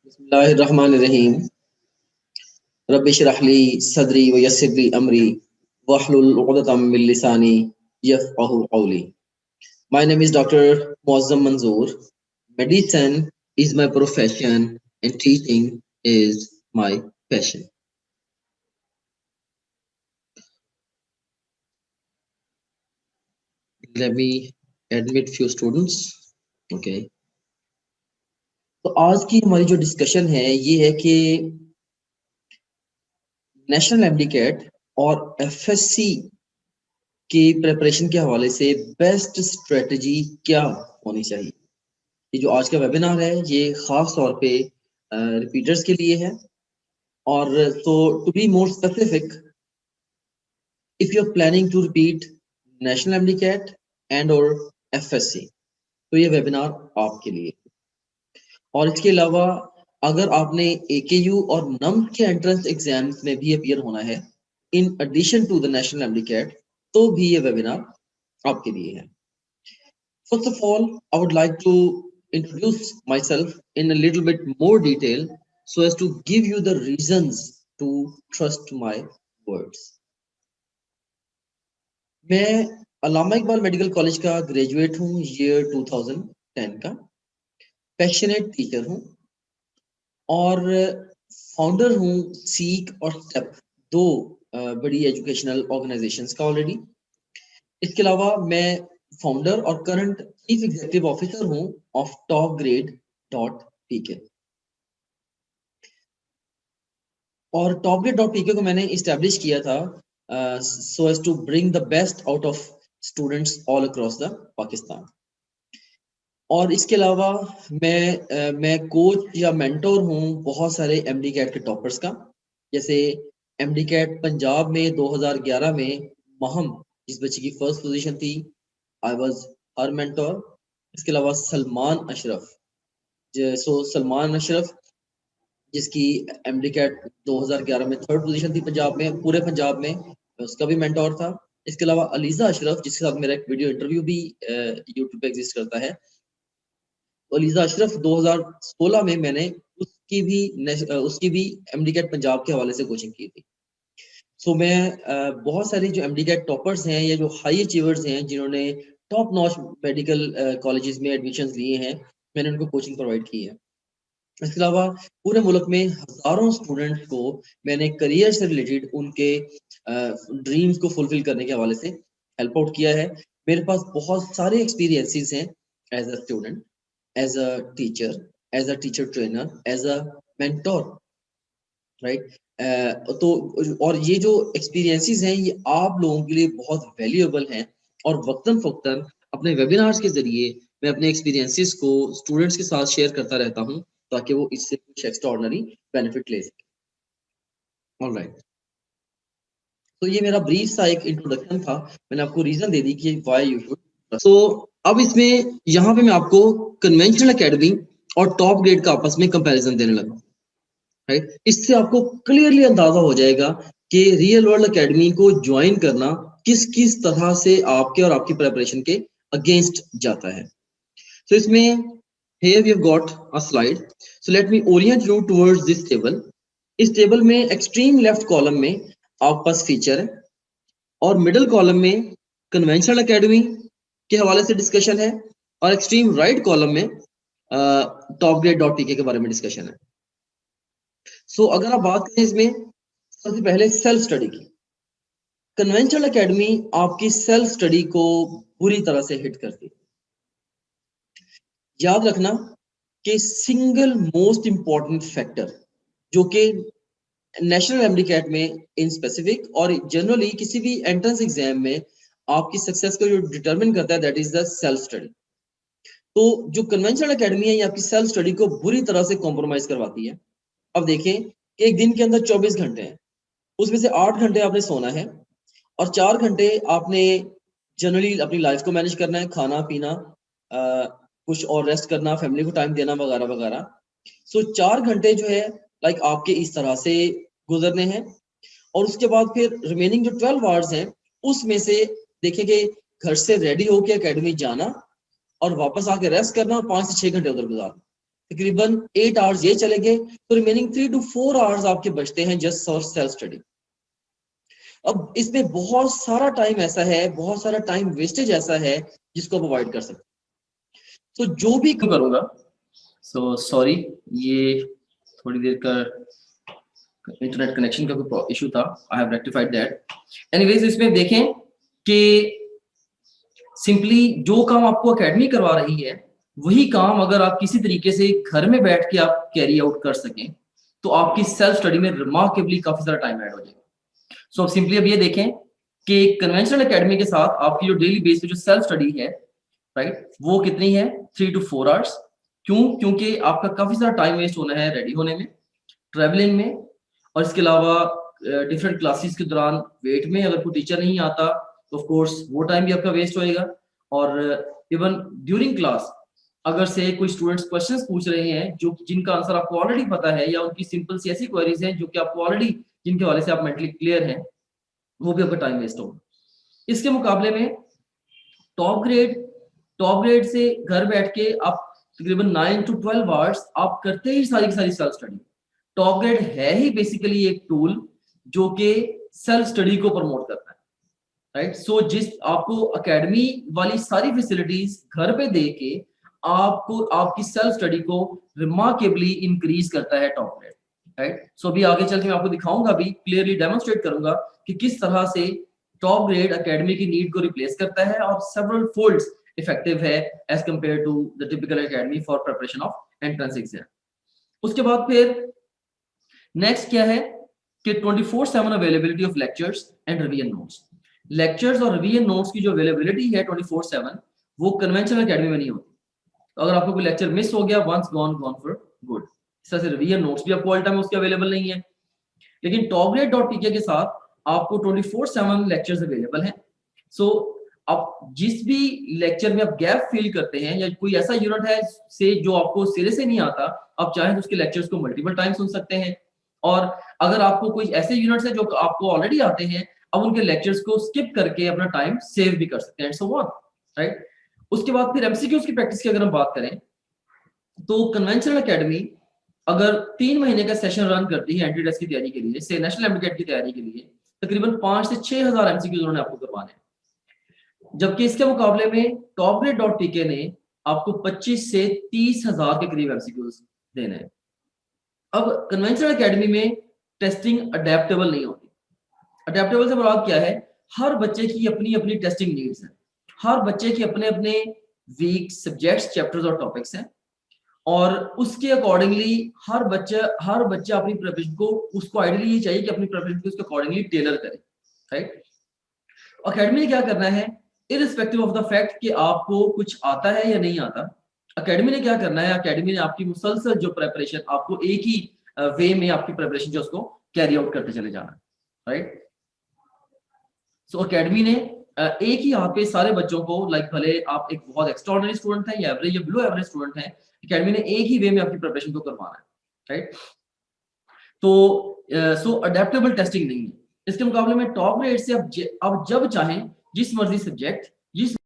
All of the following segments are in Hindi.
बिस्मिल्लाहिर्रहमानिर्रहीम। रब्बि इश्रह ली सदरी व यस्सिर ली अमरी वहलुल उक़दतम मिन लिसानी यफ़क़हू क़ौली। My name is Dr. Muazzam Manzoor. Medicine is my profession and teaching is my passion. Let me admit few students. Okay. तो आज की हमारी जो डिस्कशन है ये है कि नेशनल एमडीकैट और एफएससी की प्रिपरेशन के हवाले से बेस्ट स्ट्रेटजी क्या होनी चाहिए। ये जो आज का वेबिनार है ये खास तौर पे रिपीटर्स के लिए है। और तो to be more specific, if you are planning to repeat national MDCAT and और एफएससी तो ये वेबिनार आपके लिए। और इसके अलावा अगर आपने एकेयू और नम के एंट्रेंस एग्जाम्स में भी अपीयर होना है in addition to the national MDCAT तो भी ये वेबिनार आपके लिए है। First of all, I would like to introduce myself in a little bit more detail so as to give you the reasons to trust my words. मैं अल्लामा इकबाल मेडिकल कॉलेज का ग्रेजुएट हूँ ईयर 2010 का, पैशनेट टीचर हूँ और फाउंडर हूँ सीक और स्टेप, दो बड़ी एजुकेशनल ऑर्गेनाइजेशंस का ऑलरेडी। इसके अलावा मैं फाउंडर और करंट चीफ एग्जीक्यूटिव ऑफिसर हूं ऑफ topgrade.pk। और topgrade.pk को मैंने इस्टेब्लिश किया था so as to bring the best out of students all across the Pakistan. और इसके अलावा मैं कोच या मेंटोर हूं बहुत सारे एमडीकैट के टॉपर्स का। जैसे एमडीकैट पंजाब में 2011 में महम जिस बच्चे की फर्स्ट पोजीशन थी, आई वाज हर मेंटोर। इसके अलावा सलमान अशरफ, सलमान अशरफ जिसकी एमडीकैट 2011 में थर्ड पोजीशन थी पंजाब में, पूरे पंजाब में, उसका भी मेंटोर था। इसके अलावा अलीजा अशरफ जिसके साथ मेरा एक वीडियो इंटरव्यू भी यूट्यूब पे एग्जिस्ट करता है। अलीजा अशरफ 2016 में मैंने उसकी भी एमडीकैट पंजाब के हवाले से कोचिंग की थी। सो मैं बहुत सारे जो एमडीकैट टॉपर्स हैं या जो हाई अचीवर्स हैं जिन्होंने टॉप नॉच मेडिकल कॉलेजेस में एडमिशंस लिए हैं, मैंने उनको कोचिंग प्रोवाइड की है। इसके अलावा पूरे मुल्क में हजारों स्टूडेंट्स को मैंने करियर से रिलेटेड उनके ड्रीम्स को फुलफिल करने के हवाले से हेल्प आउट किया है। मेरे पास बहुत सारे एक्सपीरियंसेस हैं as a student, as a teacher trainer, as a mentor, right. तो और ये जो एक्सपीरियंसेस हैं ये आप लोगों के लिए बहुत वैल्यूएबल हैं और वक्तन फक्तन अपने वेबिनार्स के जरिए मैं अपने एक्सपीरियंसेस को स्टूडेंट्स के साथ शेयर करता रहता हूं ताकि वो इससे कुछ एक्स्ट्राऑर्डिनरी बेनिफिट ले सके। ऑलराइट, तो ये मेरा ब्रीफ सा एक इंट्रोडक्शन था। मैंने आपको रीजन दे दी कि व्हाई यू शुड। तो अब इसमें यहाँ पे मैं आपको कन्वेंशनल एकेडमी और टॉप ग्रेड का आपस में कंपैरिजन देने लगा, राइट। इससे आपको क्लियरली अंदाजा हो जाएगा कि रियल वर्ल्ड एकेडमी को ज्वाइन करना किस किस तरह से आपके और आपकी प्रिपरेशन के अगेंस्ट जाता है। So इसमें here we have got a slide. So let me orient you towards this table. इस टेबल में एक्सट्रीम लेफ्ट कॉलम में आपके पास फीचर है और मिडिल कॉलम में कन्वेंशनल एकेडमी के हवाले से डिस्कशन है और एक्सट्रीम राइट कॉलम में topgrade.pk के बारे में डिस्कशन है। सो अगर आप बात करें इसमें सबसे पहले सेल्फ स्टडी की, कन्वेंशनल एकेडमी आपकी सेल्फ स्टडी को पूरी तरह से हिट करती है। याद रखना कि सिंगल मोस्ट इंपॉर्टेंट फैक्टर जो कि नेशनल एमडीकैट में इन स्पेसिफिक और जनरली किसी भी एंट्रेंस एग्जाम में आपकी सक्सेस को जो डिटरमिन करता है that is the self study. तो जो कन्वेंशनल एकेडमी है ये आपकी सेल्फ स्टडी को बुरी तरह से कॉम्प्रोमाइज करवाती है। अब देखें कि एक दिन के अंदर 24 घंटे हैं, उसमें से 8 घंटे आपने सोना है और 4 घंटे आपने जनरली अपनी लाइफ को मैनेज करना है, खाना पीना, कुछ और रेस्ट करना, फैमिली को टाइम देना वगैरह वगैरह। सो 4 घंटे जो है लाइक आपके इस तरह से गुजरने हैं और उसके बाद फिर रिमेनिंग जो 12 आवर्स हैं उसमें से देखें कि घर से रेडी होके एकेडमी जाना और वापस आके रेस्ट करना और 5 से 6 घंटे उधर गुजारना। तकरीबन 8 आवर्स ये चले गए, तो रिमेनिंग 3 to 4 आवर्स आपके बचते हैं जस्ट फॉर सेल्फ स्टडी। अब इसमें बहुत सारा टाइम ऐसा है, बहुत सारा टाइम वेस्टेज ऐसा है जिसको आप अवॉइड कर सकते हैं। तो जो भी करूंगा, सो सॉरी, ये थोड़ी देर का इंटरनेट कनेक्शन का कोई इशू था, I have rectified that. Anyways, इसमें देखें कि सिंपली जो काम आपको एकेडमी करवा रही है वही काम अगर आप किसी तरीके से घर में बैठ के आप कैरी आउट कर सकें तो आपकी सेल्फ स्टडी में रिमार्केबली काफी सारा टाइम ऐड हो जाएगा। सो अब सिंपली अब ये देखें कि कन्वेंशनल एकेडमी के साथ आपकी जो डेली बेस पे जो सेल्फ स्टडी है, राइट, वो कितनी है? 3 to 4 आवर्स। क्यों? क्योंकि आपका काफी सारा टाइम वेस्ट होना है रेडी होने में, ट्रेवलिंग में, और इसके अलावा डिफरेंट क्लासेस के दौरान वेट में अगर कोई टीचर नहीं आता तो ऑफ कोर्स वो टाइम भी आपका वेस्ट होएगा। और इवन ड्यूरिंग क्लास अगर से कोई स्टूडेंट्स क्वेश्चंस पूछ रहे हैं जो जिनका आंसर आपको ऑलरेडी पता है, या उनकी सिंपल सी ऐसी क्वेरीज हैं जो कि आपको ऑलरेडी, जिनके हवाले से आप मेंटली क्लियर हैं, वो भी आपका टाइम वेस्ट होगा। इसके मुकाबले में टॉप ग्रेड से घर बैठ के आप तकरीबन 9 to 12 आवर्स आप करते ही सारी की सारी सेल्फ स्टडी। टॉप ग्रेड है ही बेसिकली एक टूल जो कि सेल्फ स्टडी को प्रमोट करता है, राइट। सो जिस आपको एकेडमी वाली सारी फैसिलिटीज घर पे दे के आपको आपकी सेल्फ स्टडी को रिमार्केबली इंक्रीज करता है टॉप ग्रेड, राइट। सो अभी आगे चल के मैं आपको दिखाऊंगा, भी क्लियरली डेमोन्स्ट्रेट करूंगा कि किस तरह से टॉप ग्रेड एकेडमी की नीड को रिप्लेस करता है और सेवरल फोल्ड्स इफेक्टिव है as compare to the typical academy for preparation of entrance exam. उसके बाद फिर नेक्स्ट क्या है कि 24/7 availability of lectures and revision notes. Lectures और रिवीजन नोट्स की जो अवेलेबिलिटी है 24/7 वो कन्वेंशनल एकेडमी में नहीं होती। तो अगर आपको कोई लेक्चर मिस हो गया, once gone gone for good. इस तरह से रिवीजन नोट्स भी आपको ऑल टाइम उसके अवेलेबल नहीं है। लेकिन topgrade.pk के साथ आपको 24/7 लेक्चर्स अवेलेबल हैं। सो आप जिस भी लेक्चर में आप गैप फील करते हैं या कोई ऐसा यूनिट है से जो आपको सिरे से नहीं आता, आप चाहें तो उसके लेक्चर्स को मल्टीपल टाइम सुन सकते हैं। और अगर आपको कोई ऐसे यूनिट्स हैं जो आपको ऑलरेडी आते हैं, अब उनके लेक्चर्स को स्किप करके अपना टाइम सेव भी कर सकते हैं, सो ऑन, राइट। उसके बाद फिर एमसीक्यूज की प्रैक्टिस की अगर हम बात करें तो कन्वेंशनल एकेडमी अगर 3 महीने का सेशन रन करती है एंट्री टेस्ट की तैयारी के लिए, से नेशनल एमसीक्यू की तैयारी के लिए, तकरीबन 5 से 6 हजार एमसीक्यूज उन्होंने आपको करवाने हैं। जबकि इसके मुकाबले में topgrade.pk ने आपको 25 से 30 हजार के करीब एमसीक्यूज देने हैं। अब कन्वेंशनल एकेडमी में टेस्टिंग अडेप्टेबल नहीं होती। अडेप्टेबल से मुराद क्या है? हर बच्चे की अपनी अपनी टेस्टिंग नीड्स हैं, हर बच्चे के अपने अपने वीक सब्जेक्ट्स, चैप्टर्स और टॉपिक्स हैं, और उसके अकॉर्डिंगली हर बच्चा अपनी प्रिपरेशन को, उसको आइडियली ये चाहिए कि अपनी प्रिपरेशन को उसके अकॉर्डिंगली टेलर करे, राइट। एकेडमी ने क्या करना है, इररिस्पेक्टिव ऑफ द फैक्ट कि आपको कुछ आता है या नहीं आता, एकेडमी ने क्या करना है, एकेडमी ने आपकी मुसलसल जो प्रिपरेशन, आपको एक ही वे में आपकी प्रिपरेशन जो उसको कैरी आउट करते चले जाना, राइट। सो एकेडमी ने एक ही यहाँ पे सारे बच्चों को, लाइक भले आप एक बहुत एक्स्ट्राऑर्डिनरी स्टूडेंट हैं या एवरेज या बिलो एवरेज स्टूडेंट हैं, एकेडमी ने एक ही वे में आपकी प्रिपरेशन को करवाना है, राइट। तो सो अडेप्टेबल टेस्टिंग नहीं है। इसके मुकाबले में टॉप ग्रेड से अब जब चाहें जिस मर्जी सब्जेक्ट, जिस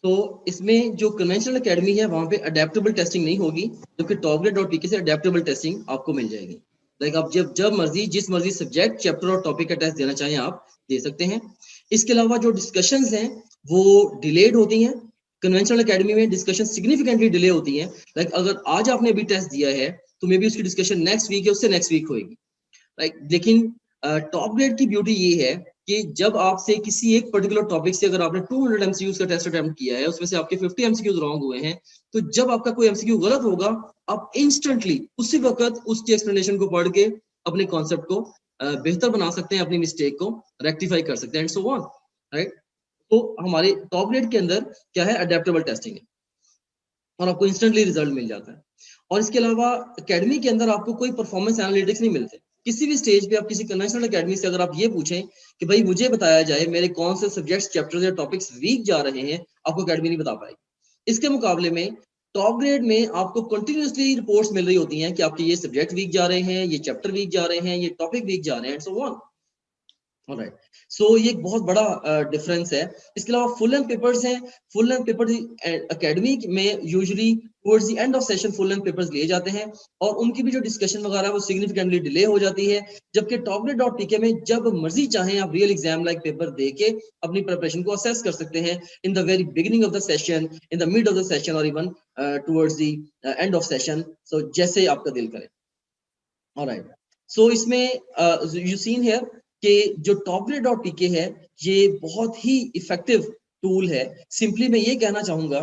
तो इसमें जो कन्वेंशनल एकेडमी है वहां पे अडेप्टेबल टेस्टिंग नहीं होगी, जबकि topgrade.pk से अडेप्टेबल टेस्टिंग आपको मिल जाएगी। लाइक आप जब मर्जी जिस मर्जी सब्जेक्ट, चैप्टर और टॉपिक का टेस्ट देना चाहें आप दे सकते हैं। इसके अलावा जो डिस्कशंस हैं वो डिलेड होती हैं। कन्वेंशनल एकेडमी में डिस्कशन सिग्निफिकेंटली डिले होती है। लाइक अगर आज आपने अभी टेस्ट दिया है तो मे बी उसकी डिस्कशन नेक्स्ट वीक या उससे नेक्स्ट वीक होगी, राइट। लेकिन टॉप ग्रेड की ब्यूटी ये है कि जब आपसे किसी एक पर्टिकुलर टॉपिक से अगर आपने 200 एमसीक्यूज का टेस्ट अटेम्प्ट किया है, उसमें से आपके 50 एमसीक्यूज रॉन्ग हुए हैं, तो जब आपका कोई एमसीक्यू गलत होगा, आप इंस्टेंटली उसी वक्त उसकी एक्सप्लेनेशन को पढ़ के अपने कॉन्सेप्ट को बेहतर बना सकते हैं, अपनी मिस्टेक को रेक्टिफाई कर सकते हैं, एंड सो ऑन, राइट। तो हमारे टॉप ग्रेड के अंदर क्या है, अडेप्टेबल टेस्टिंग है और आपको इंस्टेंटली रिजल्ट मिल जाता है। और इसके अलावा एकेडमी के अंदर आपको कोई परफॉर्मेंस एनालिटिक्स नहीं मिलते। किसी भी स्टेज पे आप किसी कन्वेंशनल एकेडमी से अगर आप ये पूछें कि भाई मुझे बताया जाए मेरे कौन से सब्जेक्ट्स, चैप्टर्स या टॉपिक्स वीक जा रहे हैं, आपको एकेडमी नहीं बता पाएगी। इसके मुकाबले में टॉप ग्रेड में आपको कंटिन्यूअसली रिपोर्ट्स मिल रही होती हैं कि आपके ये सब्जेक्ट वीक जा रहे हैं, ये चैप्टर वीक जा रहे हैं, ये टॉपिक वीक जा रहे हैं, एंड सो ऑन। ऑलराइट, सो ये एक बहुत बड़ा डिफरेंस है। इसके अलावा फुल लेंथ पेपर्स हैं। फुल लेंथ पेपर एकेडमी में usually towards the end of session full length papers लिए जाते हैं और उनकी भी जो डिस्कशन वगैरह है वो सिग्निफिकेंटली डिले हो जाती है। जबकि टॉपग्रेड.pk में जब मर्जी चाहें आप रियल एग्जाम लाइक पेपर देके अपनी प्रिपरेशन को असेस कर सकते हैं in the very beginning of the session, in the mid of the session और even towards the end of session, so जैसे आपका दिल करे। ऑलराइट, सो इसमें यू सीन हियर कि जो टॉपग्रेड.pk है ये बहुत ही इफेक्टिव टूल है। सिंपली मैं ये कहना चाहूंगा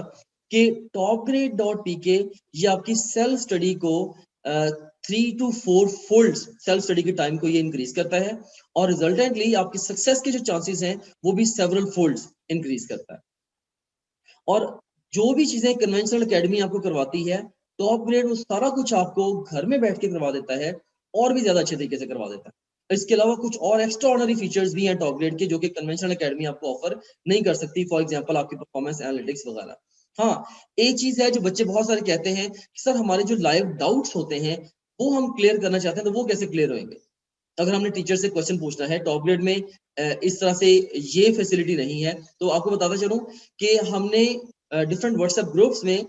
कि टॉपग्रेड.pk ये आपकी सेल्फ स्टडी को 3 to 4 फोल्ड सेल्फ स्टडी के टाइम को ये इंक्रीज करता है और रिजल्टेंटली आपकी सक्सेस के जो चांसेस हैं वो भी सेवरल फोल्ड्स इंक्रीज करता है। और जो भी चीजें कन्वेंशनल एकेडमी आपको करवाती है, टॉप ग्रेड वो सारा कुछ आपको घर में बैठ के करवा देता है और भी ज्यादा अच्छे तरीके से करवा देता है। इसके अलावा कुछ और एक्स्ट्रा ऑर्डिनरी फीचर्स भी हैं टॉप ग्रेड के जो कि कन्वेंशनल एकेडमी आपको ऑफर नहीं कर सकती। फॉर एग्जांपल आपकी परफॉर्मेंस एनालिटिक्स वगैरह। हाँ, एक चीज है जो बच्चे बहुत सारे कहते हैं कि सर हमारे जो लाइव डाउट्स होते हैं वो हम क्लियर करना चाहते हैं, तो वो कैसे क्लियर होंगे? अगर हमने टीचर से क्वेश्चन पूछना है टॉप ग्रेड में इस तरह से ये फैसिलिटी नहीं है। तो आपको बताता चलूं कि हमने डिफरेंट व्हाट्सएप ग्रुप्स में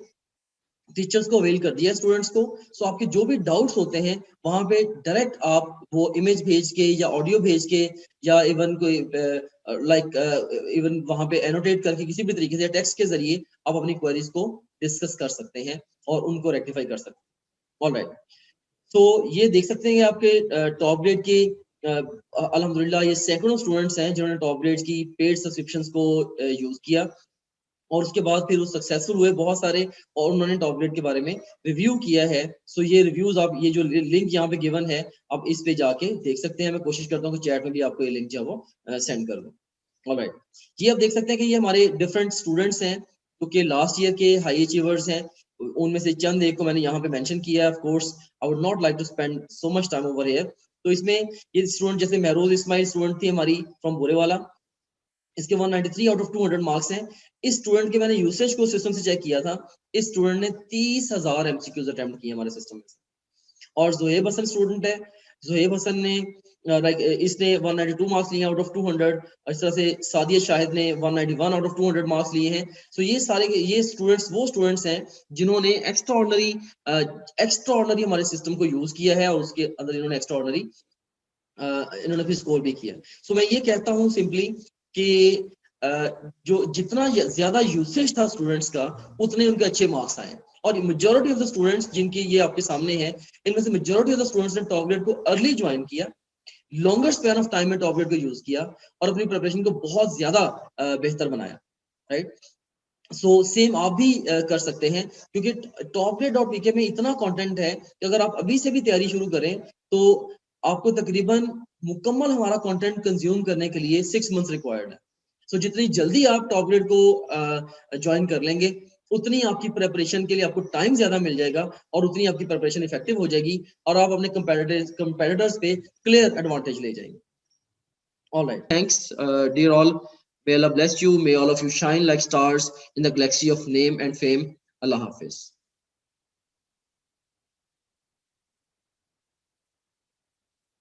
टीचर्स को अवेल कर दिया स्टूडेंट्स को। सो आपके जो भी डाउट्स होते हैं वहां पे डायरेक्ट आप वो इमेज भेज के या ऑडियो भेज के या इवन कोई इवन वहां पे एनोटेट करके किसी भी तरीके से टेक्स्ट के जरिए आप अपनी क्वेरीज को डिस्कस कर सकते हैं और उनको रेक्टिफाई कर सकते हैं। ऑलराइट, तो ये देख सकते हैं आपके टॉप ग्रेड के अल्हम्दुलिल्लाह ये सैकड़ों स्टूडेंट्स हैं जिन्होंने टॉप ग्रेड की पेड सब्सक्रिप्शंस को यूज किया और उसके बाद फिर वो सक्सेसफुल हुए बहुत सारे और उन्होंने टॉप ग्रेड के बारे में रिव्यू किया है। सो ये रिव्यूज आप ये जो लिंक यहाँ पे गिवन है आप इस पे जाके देख सकते हैं। मैं कोशिश करता हूँ कि चैट में भी आपको ये लिंक जो है वो सेंड कर दूँ। ऑलराइट, ये आप देख सकते हैं कि ये हमारे डिफरेंट स्टूडेंट्स हैं क्योंकि लास्ट ईयर के हाई अचीवर्स हैं। उनमें से चंद एक को मैंने यहाँ पे मेंशन किया है। Of course I would not like to spend so much time over here. तो इसमें ये स्टूडेंट जैसे महरोज इस्माइल स्टूडेंट थी हमारी फ्रॉम बुरेवाला, इसके 193 आउट ऑफ 200 मार्क्स हैं। इस स्टूडेंट के मैंने यूसेज को सिस्टम से चेक किया था। इस स्टूडेंट ने 30,000 एमसीक्यूज अटेम्प्ट किए हमारे सिस्टम में। और जोहेब हसन स्टूडेंट है, जोहेब हसन ने इसने 192 मार्क्स लिए आउट ऑफ 200। इस तरह से सादिया शाहिद ने 191 आउट ऑफ 200 मार्क्स लिए हैं। सो ये सारे ये स्टूडेंट्स वो स्टूडेंट्स हैं जिन्होंने एक्स्ट्रा ऑर्डिनरी हमारे सिस्टम को यूज किया है और उसके अंदर इन्होंने एक्स्ट्रा ऑर्डिनरी इन्होंने फिर स्कोर भी किया। सो मैं ये कहता हूँ सिंपली कि जो जितना ज्यादा यूसेज था स्टूडेंट्स का उतने उनके अच्छे मार्क्स आए। और मेजॉरिटी ऑफ द स्टूडेंट्स जिनके ये आपके सामने है इनमें से मेजॉरिटी ऑफ द स्टूडेंट्स ने टॉप ग्रेड को अर्ली ज्वाइन किया, लॉन्गर स्पैन ऑफ टाइम में टॉप ग्रेड को यूज किया और अपनी प्रिपरेशन को बहुत ज्यादा बेहतर बनाया। राइट, सो सेम आप भी कर सकते हैं क्योंकि topgrade.pk में इतना कंटेंट है कि अगर आप अभी से भी तैयारी शुरू करें तो आपको तकरीबन मुकम्मल हमारा कंटेंट कंज्यूम करने के लिए 6 मंथ्स रिक्वायर्ड है। सो जितनी जल्दी आप टॉप ग्रेड को ज्वाइन कर लेंगे उतनी आपकी प्रिपरेशन के लिए आपको टाइम ज्यादा मिल जाएगा और उतनी आपकी प्रिपरेशन इफेक्टिव हो जाएगी और आप अपने कंपेटिटर्स पे क्लियर एडवांटेज ले जाएंगे। All right, thanks dear all. May Allah bless you. May all of you shine like stars in the galaxy of name and fame. Allah Hafiz.